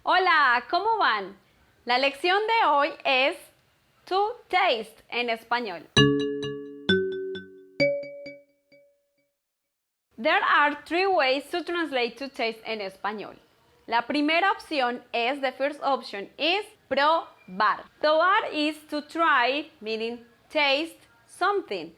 Hola, ¿cómo van? La lección de hoy es to taste en español. There are three ways to translate to taste en español. La primera opción es, the first option is probar. Probar is to try, meaning taste something,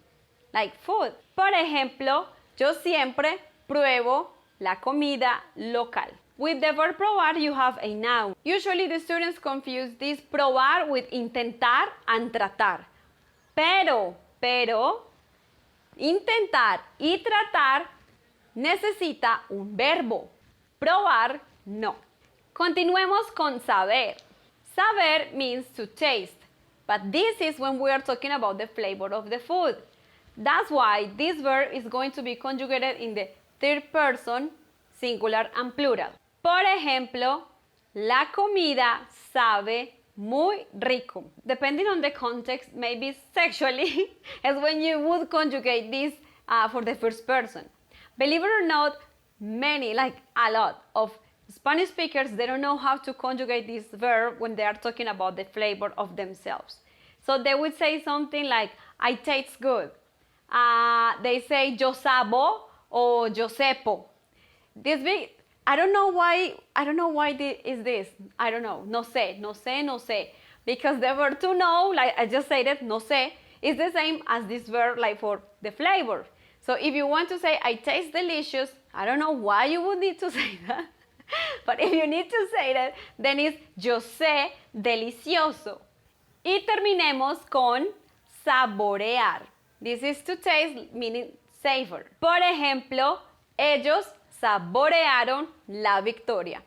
like food. Por ejemplo, yo siempre pruebo la comida local. With the verb probar, you have a noun. Usually the students confuse this probar with intentar and tratar. Pero, intentar y tratar necesita un verbo. Probar, no. Continuemos con saber. Saber means to taste, but this is when we are talking about the flavor of the food. That's why this verb is going to be conjugated in the third person, singular and plural. Por ejemplo, la comida sabe muy rico. Depending on the context, maybe sexually, is when you would conjugate this for the first person. Believe it or not, many, like a lot of Spanish speakers, they don't know how to conjugate this verb when they are talking about the flavor of themselves. So they would say something like, I taste good. They say, yo sabo or yo sepo. I don't know why is this. I don't know. No sé. Because the verb to know, like I just said it, no sé, is the same as this verb like for the flavor. So if you want to say, I taste delicious, I don't know why you would need to say that. But if you need to say that, then it's yo sé delicioso. Y terminemos con saborear. This is to taste, meaning savor. Por ejemplo, ellos saborearon la victoria.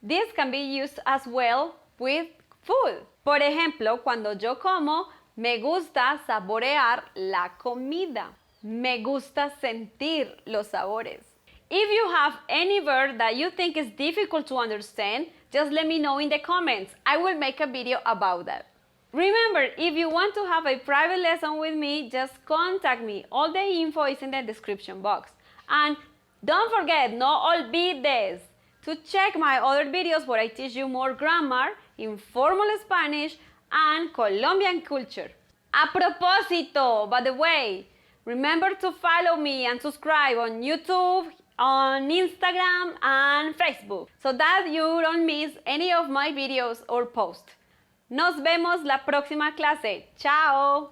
This can be used as well with food. Por ejemplo, cuando yo como, me gusta saborear la comida. Me gusta sentir los sabores. If you have any verb that you think is difficult to understand, just let me know in the comments. I will make a video about that. Remember, if you want to have a private lesson with me, just contact me. All the info is in the description box. And don't forget, no olvides to check my other videos where I teach you more grammar, informal Spanish, and Colombian culture. A propósito, by the way, remember to follow me and subscribe on YouTube, on Instagram, and Facebook, so that you don't miss any of my videos or posts. Nos vemos la próxima clase. Chao!